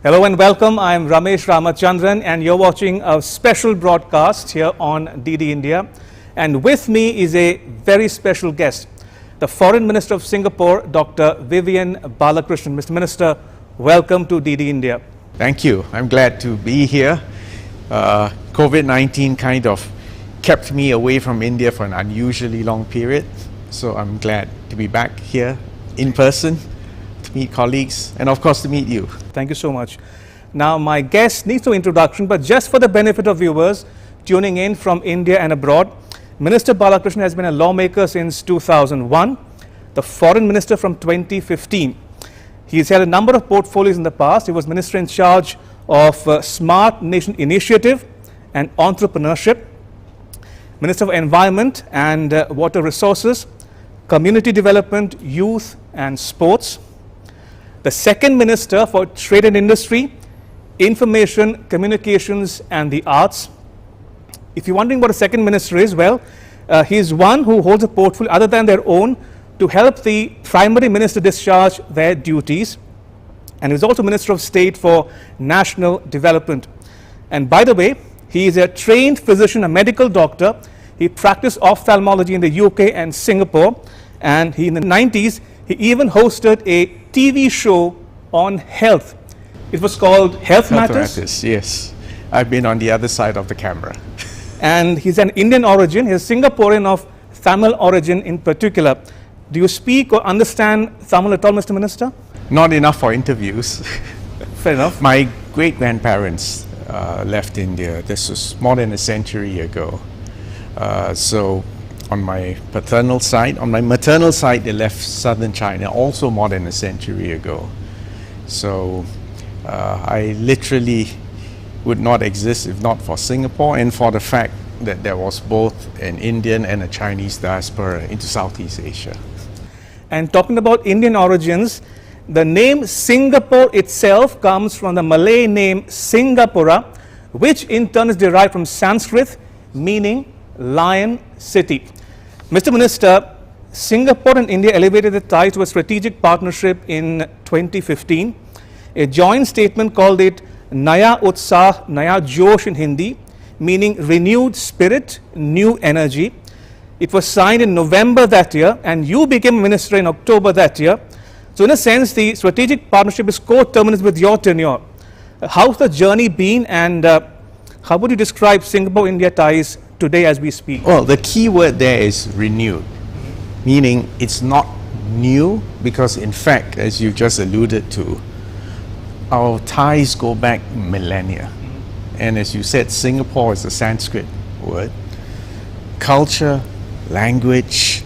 Hello and welcome. I am Ramesh Ramachandran and you're watching a special broadcast here on DD India. And with me is a very special guest, the Foreign Minister of Singapore, Dr. Vivian Balakrishnan. Mr. Minister, welcome to DD India. Thank you. I'm glad to be here. COVID-19 kind of kept me away from India for an unusually long period. So I'm glad to be back here in person, to meet colleagues, and of course to meet you. Thank you so much. Now, my guest needs no introduction, but just for the benefit of viewers tuning in from India and abroad, Minister Balakrishnan has been a lawmaker since 2001, the Foreign Minister from 2015. He's had a number of portfolios in the past. He was Minister in charge of Smart Nation Initiative and Entrepreneurship, Minister of Environment and Water Resources, Community Development, Youth and Sports, the Second Minister for Trade and Industry, Information, Communications and the Arts. If you're wondering what a Second Minister is, well, he's one who holds a portfolio other than their own to help the Primary Minister discharge their duties. And he's also Minister of State for National Development. And by the way, he is a trained physician, a medical doctor. He practiced ophthalmology in the UK and Singapore. And in the 90s, he even hosted a TV show on health. It was called Health Matters. Yes. I've been on the other side of the camera. And he's an Indian origin. He's Singaporean of Tamil origin in particular. Do you speak or understand Tamil at all, Mr. Minister? Not enough for interviews. Fair enough. My great-grandparents left India. This was more than a century ago. So on my paternal side, on my maternal side, they left southern China also more than a century ago. So I literally would not exist if not for Singapore and for the fact that there was both an Indian and a Chinese diaspora into Southeast Asia. And talking about Indian origins, the name Singapore itself comes from the Malay name Singapura, which in turn is derived from Sanskrit, meaning Lion City. Mr. Minister, Singapore and India elevated the ties to a strategic partnership in 2015. A joint statement called it Naya Utsah, Naya Josh in Hindi, meaning renewed spirit, new energy. It was signed in November that year, and you became minister in October that year. So in a sense, the strategic partnership is co-terminus with your tenure. How's the journey been, and how would you describe Singapore-India ties today as we speak? Well, the key word there is renewed, meaning it's not new because in fact, as you just alluded to, our ties go back millennia. And as you said, Singapore is a Sanskrit word. Culture, language,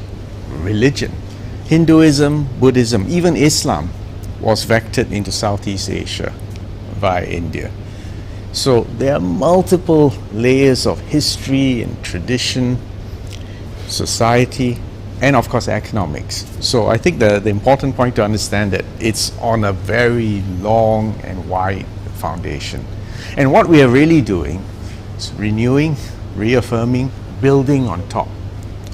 religion, Hinduism, Buddhism, even Islam was vectored into Southeast Asia via India. So there are multiple layers of history and tradition, society, and of course economics. So I think the important point to understand that it's on a very long and wide foundation. And what we are really doing is renewing, reaffirming, building on top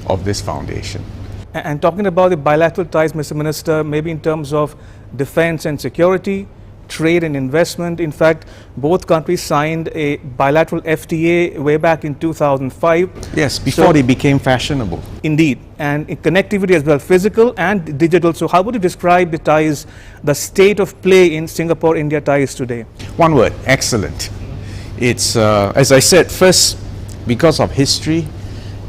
of this foundation. And talking about the bilateral ties, Mr. Minister, maybe in terms of defense and security, trade and investment. In fact, both countries signed a bilateral FTA way back in 2005. Yes, before they became fashionable. Indeed, and in connectivity as well, physical and digital. So how would you describe the ties, the state of play in Singapore-India ties today? One word, excellent. It's, as I said, first, because of history,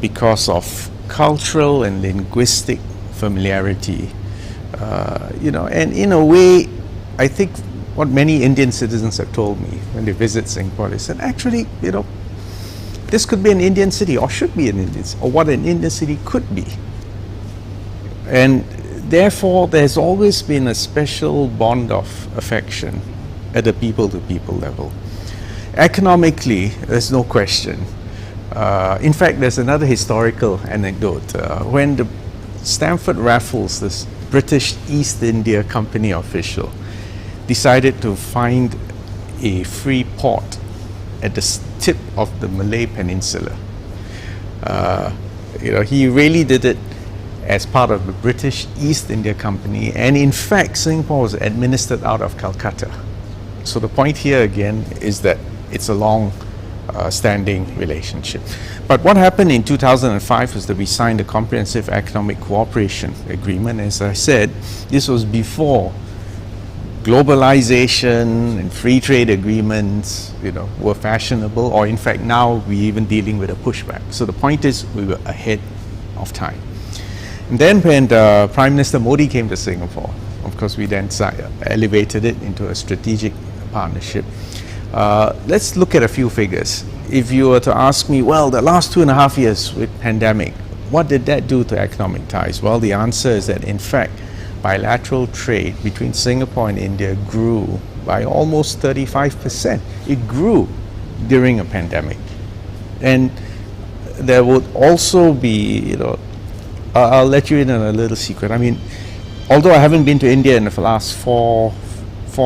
because of cultural and linguistic familiarity, and in a way, I think what many Indian citizens have told me when they visit Singapore, they said, actually, this could be an Indian city or should be an Indian city, or what an Indian city could be. And therefore, there's always been a special bond of affection at the people-to-people level. Economically, there's no question. In fact, there's another historical anecdote. When the Stamford Raffles, this British East India Company official, decided to find a free port at the tip of the Malay Peninsula. He really did it as part of the British East India Company, and in fact Singapore was administered out of Calcutta. So the point here again is that it's a long standing relationship. But what happened in 2005 was that we signed a comprehensive economic cooperation agreement. As I said, this was before globalization and free trade agreements, were fashionable, or in fact now we're even dealing with a pushback. So the point is we were ahead of time. And then when Prime Minister Modi came to Singapore, of course we then elevated it into a strategic partnership. Let's look at a few figures. If you were to ask me, well, the last 2.5 years with pandemic, what did that do to economic ties? Well, the answer is that in fact, bilateral trade between Singapore and India grew by almost 35%. It grew during a pandemic. And there would also be, I'll let you in on a little secret. I mean, although I haven't been to India in the last four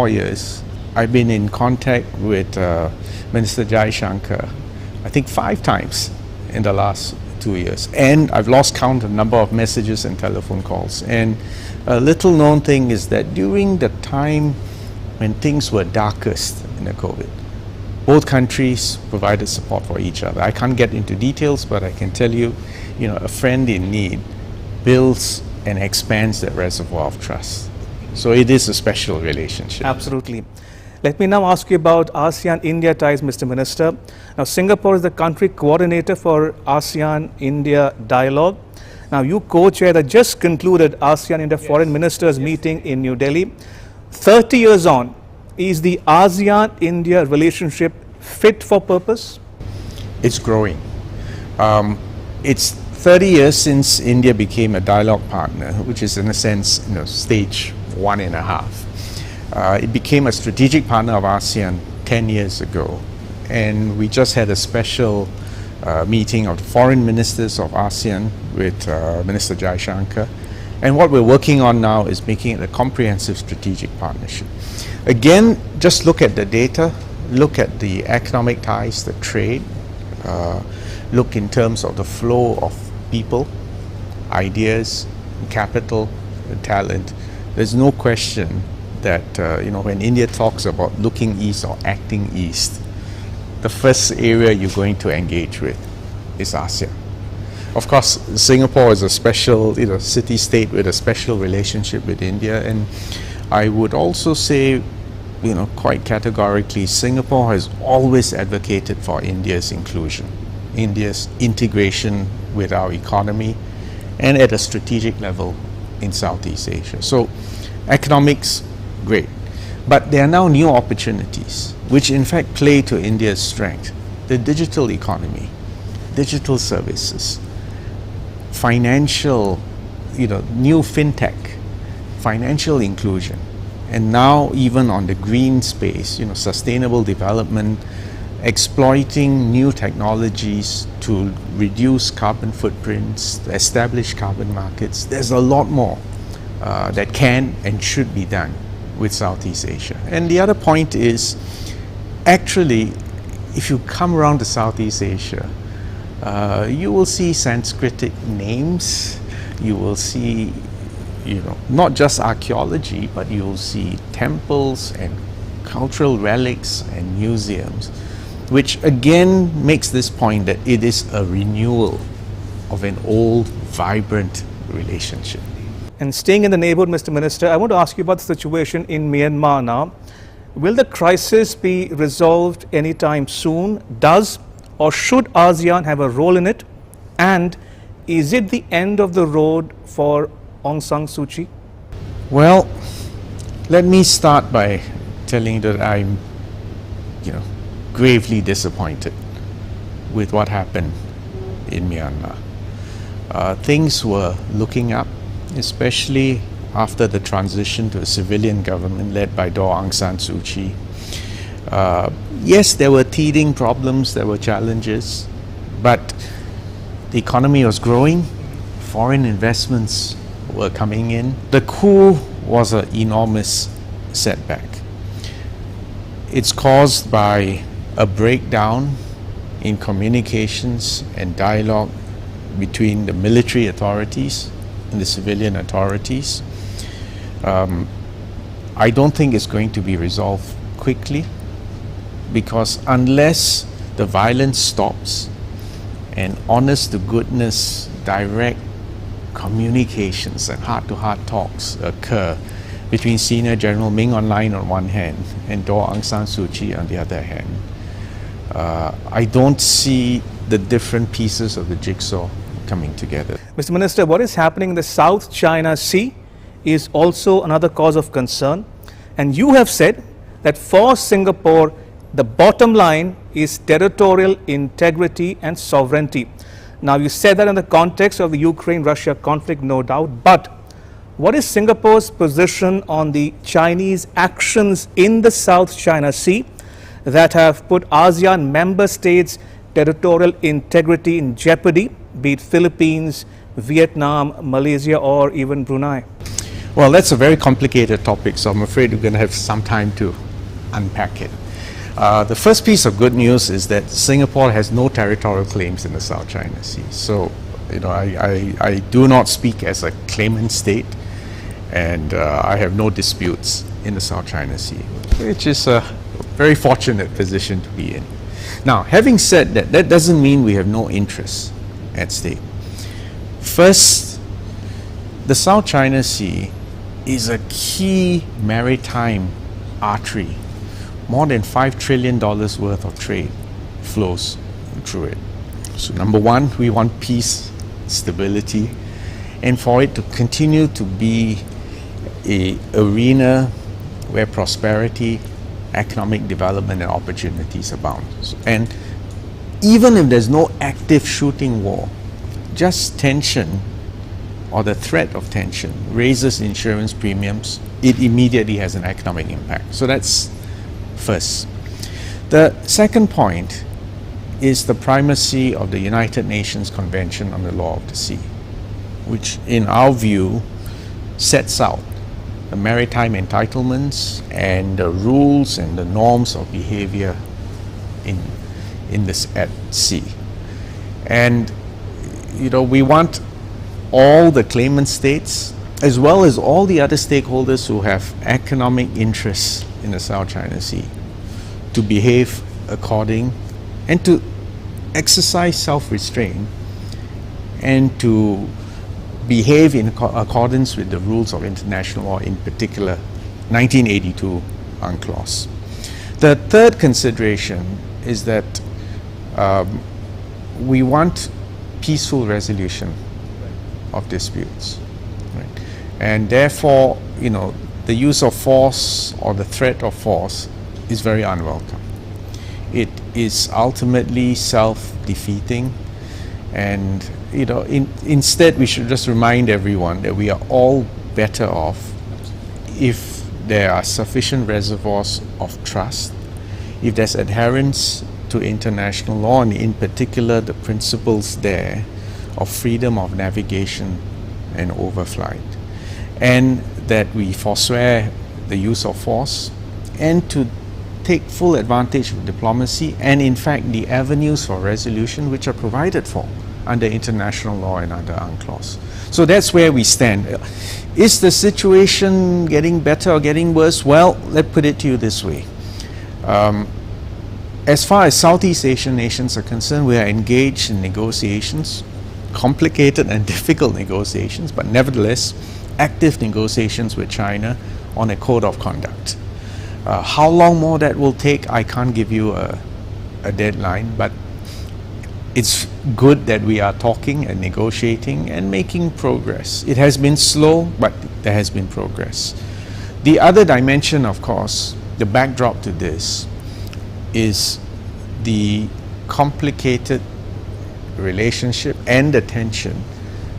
years, I've been in contact with Minister Jai Shankar, I think 5 times in the last 2 years. And I've lost count of the number of messages and telephone calls. And a little known thing is that during the time when things were darkest in the COVID, both countries provided support for each other. I can't get into details, but I can tell you, a friend in need builds and expands that reservoir of trust. So it is a special relationship. Absolutely. Let me now ask you about ASEAN-India ties, Mr. Minister. Now, Singapore is the country coordinator for ASEAN-India dialogue. Now, you co-chair the just concluded ASEAN-India Foreign Ministers meeting in New Delhi. 30 years on, is the ASEAN-India relationship fit for purpose? It's growing. It's 30 years since India became a dialogue partner, which is in a sense, stage 1.5. It became a strategic partner of ASEAN 10 years ago. And we just had a special meeting of the foreign ministers of ASEAN with Minister Jai Shankar. And what we're working on now is making it a comprehensive strategic partnership. Again, just look at the data, look at the economic ties, the trade, look in terms of the flow of people, ideas, capital, talent. There's no question that when India talks about looking east or acting east, the first area you're going to engage with is ASEAN. Of course, Singapore is a special city-state with a special relationship with India, and I would also say, quite categorically, Singapore has always advocated for India's inclusion, India's integration with our economy, and at a strategic level in Southeast Asia. So, economics, great. But there are now new opportunities, which in fact play to India's strength. The digital economy, digital services, financial, new fintech, financial inclusion, and now even on the green space, sustainable development, exploiting new technologies to reduce carbon footprints, establish carbon markets. There's a lot more that can and should be done with Southeast Asia. And the other point is, actually, if you come around to Southeast Asia, you will see Sanskritic names, you will see, not just archaeology, but you will see temples and cultural relics and museums, which again makes this point that it is a renewal of an old, vibrant relationship. And staying in the neighborhood, Mr. Minister, I want to ask you about the situation in Myanmar now. Will the crisis be resolved anytime soon? Does or should ASEAN have a role in it? And is it the end of the road for Aung San Suu Kyi? Well, let me start by telling you that I'm, gravely disappointed with what happened in Myanmar. Things were looking up, especially after the transition to a civilian government led by Aung San Suu Kyi. Yes, there were teething problems, there were challenges, but the economy was growing, foreign investments were coming in. The coup was an enormous setback. It's caused by a breakdown in communications and dialogue between the military authorities and the civilian authorities. I don't think it's going to be resolved quickly, because unless the violence stops and honest to goodness direct communications and heart-to-heart talks occur between Senior General Ming Online on one hand and Daw Aung San Suu Kyi on the other hand, I don't see the different pieces of the jigsaw coming together. Mr. Minister, what is happening in the South China Sea is also another cause of concern. And you have said that for Singapore, the bottom line is territorial integrity and sovereignty. Now, you said that in the context of the Ukraine-Russia conflict, no doubt, but what is Singapore's position on the Chinese actions in the South China Sea that have put ASEAN member states' territorial integrity in jeopardy, be it Philippines, Vietnam, Malaysia, or even Brunei? Well, that's a very complicated topic, so I'm afraid we're going to have some time to unpack it. The first piece of good news is that Singapore has no territorial claims in the South China Sea. So, I do not speak as a claimant state, and I have no disputes in the South China Sea, which is a very fortunate position to be in. Now, having said that, that doesn't mean we have no interests at stake. First, the South China Sea is a key maritime artery. More than $5 trillion worth of trade flows through it. So number one, we want peace, stability, and for it to continue to be an arena where prosperity, economic development, and opportunities abound. And even if there's no active shooting war, just tension or the threat of tension raises insurance premiums, it immediately has an economic impact. So that's first. The second point is the primacy of the United Nations Convention on the Law of the Sea, which in our view sets out the maritime entitlements and the rules and the norms of behavior in this at sea. And we want all the claimant states as well as all the other stakeholders who have economic interests in the South China Sea to behave according and to exercise self-restraint and to behave in accordance with the rules of international law, in particular 1982 UNCLOS. The third consideration is that we want peaceful resolution of disputes, right? And therefore, the use of force or the threat of force is very unwelcome. It is ultimately self-defeating, and instead we should just remind everyone that we are all better off if there are sufficient reservoirs of trust, if there's adherence to international law, and in particular the principles there of freedom of navigation and overflight, and that we forswear the use of force, and to take full advantage of diplomacy and in fact the avenues for resolution which are provided for under international law and under UNCLOS. So that's where we stand. Is the situation getting better or getting worse? Well, let's put it to you this way. As far as Southeast Asian nations are concerned, we are engaged in negotiations, complicated and difficult negotiations, but nevertheless active negotiations with China on a code of conduct. How long more that will take, I can't give you a deadline, but it's good that we are talking and negotiating and making progress. It has been slow, but there has been progress. The other dimension, of course, the backdrop to this is the complicated relationship and the tension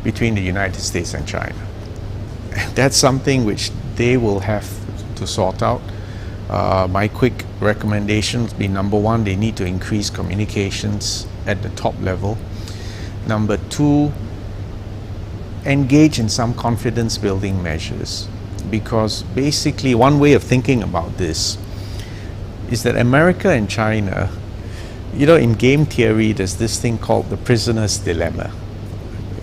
between the United States and China. That's something which they will have to sort out. My quick recommendations be: number one, they need to increase communications at the top level. Number two, engage in some confidence building measures, because basically one way of thinking about this is that America and China, in game theory there's this thing called the prisoner's dilemma.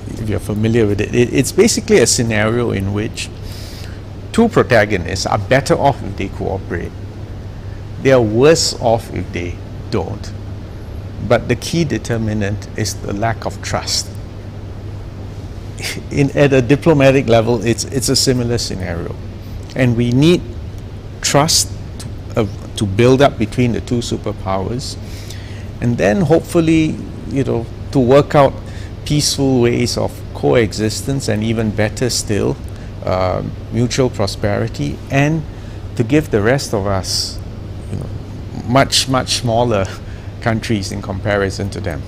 If you're familiar with it, it's basically a scenario in which two protagonists are better off if they cooperate, They are worse off if they don't. But the key determinant is the lack of trust. At a diplomatic level, it's a similar scenario. And we need trust to build up between the two superpowers. And then hopefully, to work out peaceful ways of coexistence, and even better still, mutual prosperity, and to give the rest of us, much smaller countries in comparison to them,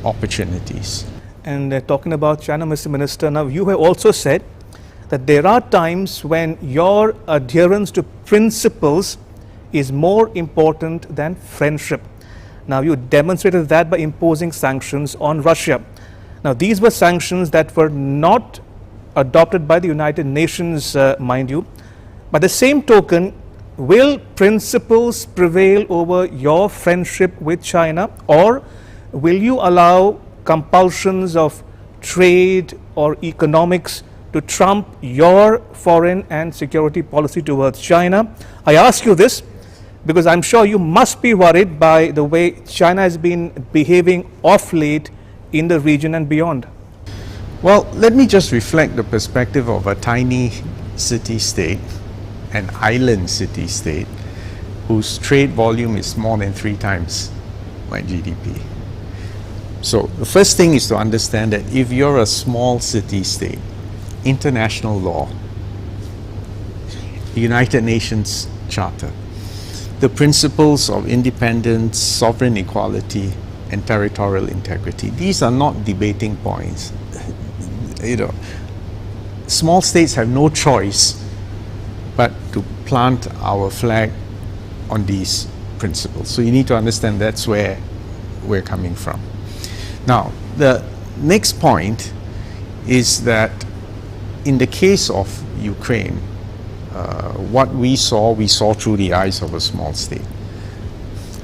opportunities. And talking about China, Mr. Minister, now you have also said that there are times when your adherence to principles is more important than friendship. Now you demonstrated that by imposing sanctions on Russia. Now these were sanctions that were not adopted by the United Nations, mind you. By the same token, will principles prevail over your friendship with China, or will you allow compulsions of trade or economics to trump your foreign and security policy towards China? I ask you this because I'm sure you must be worried by the way China has been behaving of late in the region and beyond. Well, let me just reflect the perspective of a tiny city-state, an island city-state, whose trade volume is more than 3 times my GDP. So the first thing is to understand that if you're a small city-state, international law, the United Nations Charter, the principles of independence, sovereign equality, and territorial integrity, these are not debating points. Small states have no choice but to plant our flag on these principles. So you need to understand that's where we're coming from. Now, the next point is that in the case of Ukraine, what we saw through the eyes of a small state.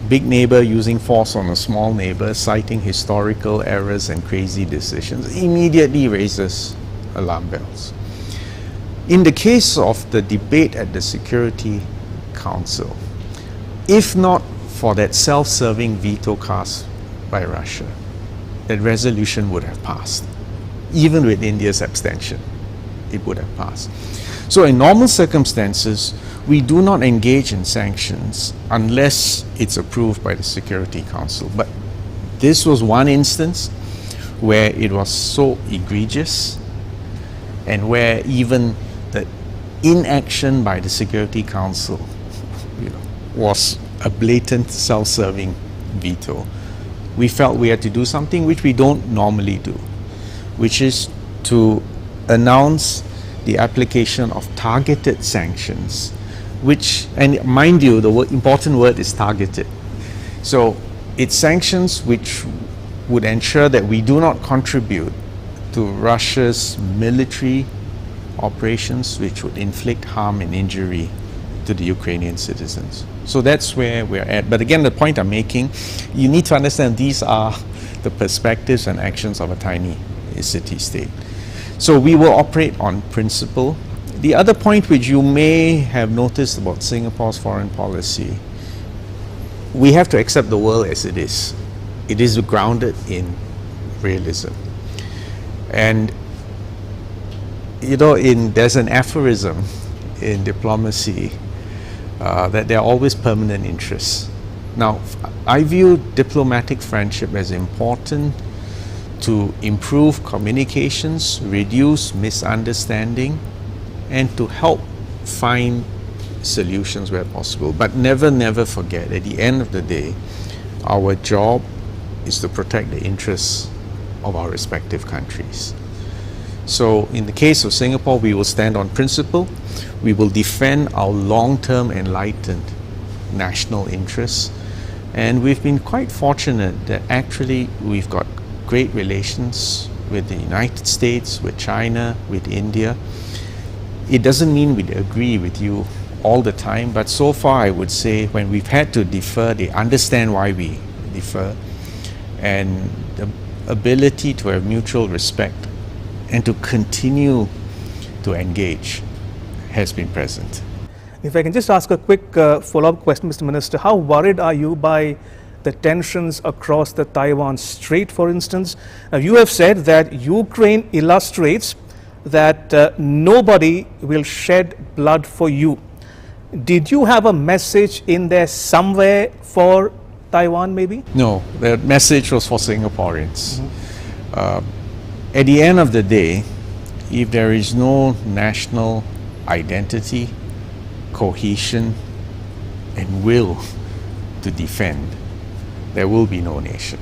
Big neighbor using force on a small neighbor, citing historical errors and crazy decisions, immediately raises alarm bells. In the case of the debate at the Security Council, if not for that self-serving veto cast by Russia, that resolution would have passed. Even with India's abstention, it would have passed. So in normal circumstances, we do not engage in sanctions unless it's approved by the Security Council. But this was one instance where it was so egregious, and where even the inaction by the Security Council was a blatant self-serving veto. We felt we had to do something which we don't normally do, which is to announce the application of targeted sanctions, which, and mind you, the important word is targeted. So it's sanctions which would ensure that we do not contribute to Russia's military operations which would inflict harm and injury to the Ukrainian citizens. So that's where we're at. But again, the point I'm making, you need to understand these are the perspectives and actions of a tiny city-state. So we will operate on principle. The other point which you may have noticed about Singapore's foreign policy, we have to accept the world as it is. It is grounded in realism. And there's an aphorism in diplomacy that there are always permanent interests. Now, I view diplomatic friendship as important to improve communications, reduce misunderstanding, and to help find solutions where possible. But never forget, at the end of the day, our job is to protect the interests of our respective countries. So in the case of Singapore, we will stand on principle. We will defend our long-term enlightened national interests. And we've been quite fortunate that actually we've got great relations with the United States, with China, with India. It doesn't mean we agree with you all the time, but so far I would say when we've had to defer, they understand why we defer, and the ability to have mutual respect and to continue to engage has been present. If I can just ask a quick follow-up question, Mr. Minister, how worried are you by the tensions across the Taiwan Strait, for instance? Now, you have said that Ukraine illustrates that nobody will shed blood for you. Did you have a message in there somewhere for Taiwan, maybe? No, the message was for Singaporeans. At the end of the day, if there is no national identity, cohesion, and will to defend, there will be no nation.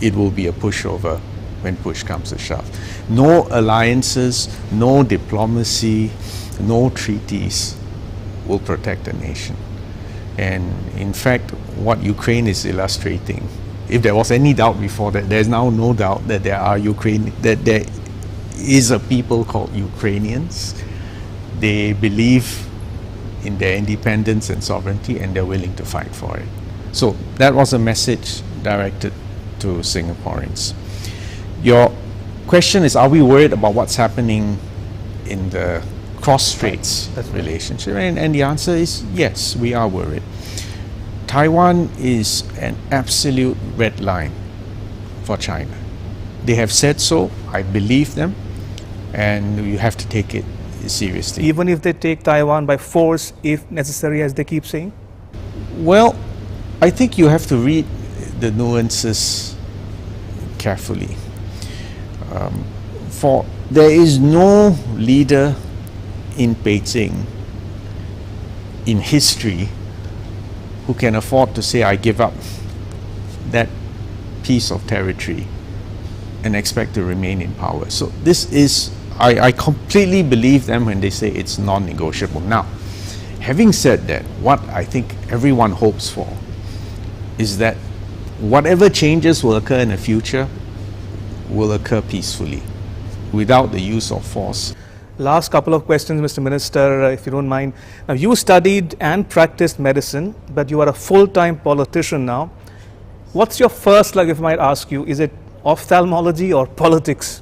It will be a pushover when push comes to shove. No alliances, no diplomacy, no treaties will protect a nation. And in fact, what Ukraine is illustrating, if there was any doubt before that, there's now no doubt that there is a people called Ukrainians. They believe in their independence and sovereignty, and they're willing to fight for it. So that was a message directed to Singaporeans. Your question is, are we worried about what's happening in the cross-straits relationship? And the answer is yes, we are worried. Taiwan is an absolute red line for China. They have said so, I believe them, and you have to take it seriously. Even if they take Taiwan by force, if necessary, as they keep saying? Well, I think you have to read the nuances carefully. For there is no leader in Beijing in history who can afford to say, I give up that piece of territory and expect to remain in power. So this is, I completely believe them when they say it's non-negotiable. Now, having said that, what I think everyone hopes for is that whatever changes will occur in the future will occur peacefully, without the use of force. Last couple of questions, Mr. Minister, if you don't mind. Now, you studied and practiced medicine, but you are a full-time politician now. What's your first love, if I might ask you? Is it ophthalmology or politics?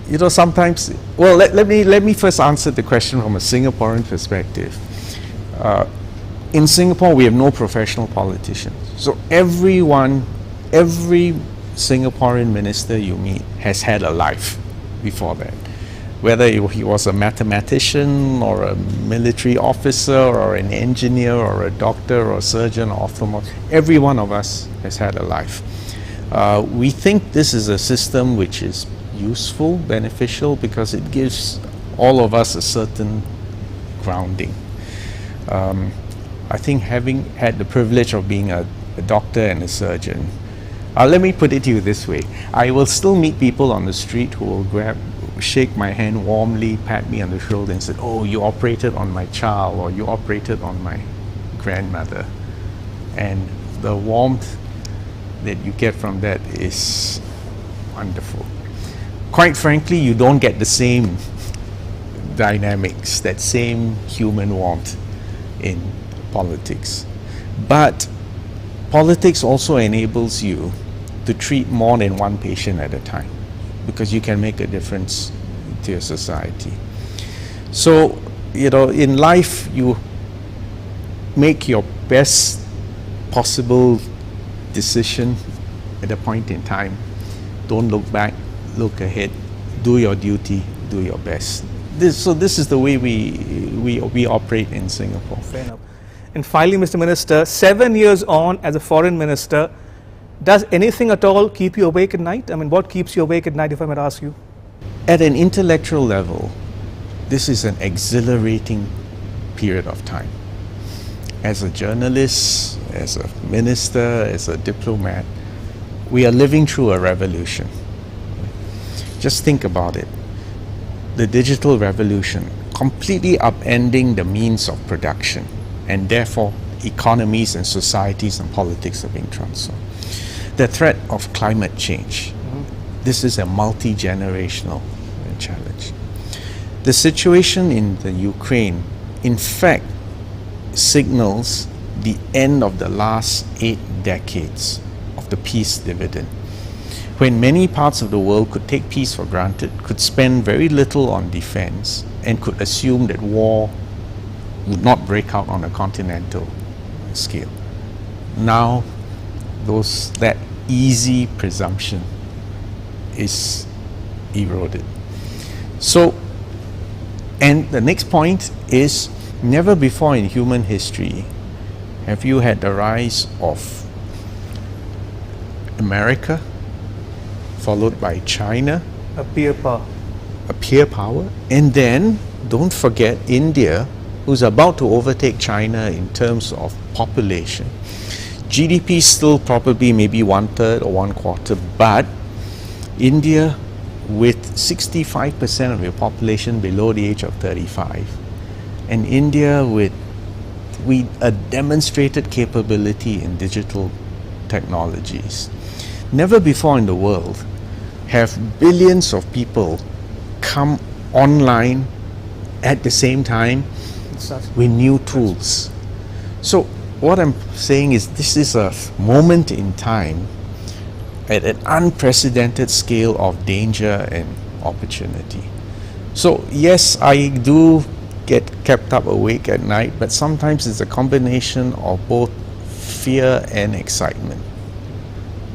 You know, sometimes, well, let me first answer the question from a Singaporean perspective. In Singapore, we have no professional politicians. So every Singaporean minister you meet has had a life before that. Whether he was a mathematician or a military officer or an engineer or a doctor or a surgeon or ophthalmologist, every one of us has had a life. We think this is a system which is useful, beneficial, because it gives all of us a certain grounding. I think having had the privilege of being a doctor and a surgeon, let me put it to you this way. I will still meet people on the street who will shake my hand warmly, pat me on the shoulder and say, oh, you operated on my child, or you operated on my grandmother. And the warmth that you get from that is wonderful. Quite frankly, you don't get the same dynamics, that same human warmth in politics. But politics also enables you to treat more than one patient at a time, because you can make a difference to your society. So, you know, in life, you make your best possible decision at a point in time. Don't look back, look ahead, do your duty, do your best. So this is the way we operate in Singapore. Fair enough. And finally, Mr. Minister, 7 years on as a foreign minister, does anything at all keep you awake at night? I mean, what keeps you awake at night, if I might ask you? At an intellectual level, this is an exhilarating period of time. As a journalist, as a minister, as a diplomat, we are living through a revolution. Just think about it. The digital revolution, completely upending the means of production, and therefore economies and societies and politics are being transformed. The threat of climate change. This is a multi-generational challenge. The situation in the Ukraine, in fact, signals the end of the last 8 decades of the peace dividend, when many parts of the world could take peace for granted, could spend very little on defense, and could assume that war would not break out on a continental scale. Now, that easy presumption is eroded. So, and the next point is, never before in human history have you had the rise of America, followed by China, A peer power. And then don't forget India, who's about to overtake China in terms of population. GDP still probably maybe 1/3 or 1/4, but India with 65% of your population below the age of 35, and India with a demonstrated capability in digital technologies. Never before in the world have billions of people come online at the same time with new tools. So what I'm saying is, this is a moment in time at an unprecedented scale of danger and opportunity. So yes, I do get kept up awake at night, but sometimes it's a combination of both fear and excitement.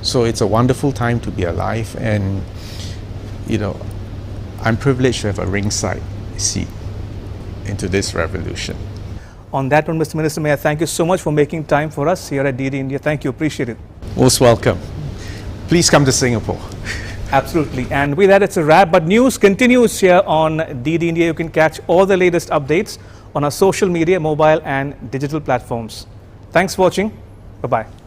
So it's a wonderful time to be alive, and I'm privileged to have a ringside seat into this revolution. On that one, Mr. Minister, may I thank you so much for making time for us here at DD India. Thank you, appreciate it. Most welcome. Please come to Singapore. Absolutely. And with that, it's a wrap. But news continues here on DD India. You can catch all the latest updates on our social media, mobile and digital platforms. Thanks for watching. Bye-bye.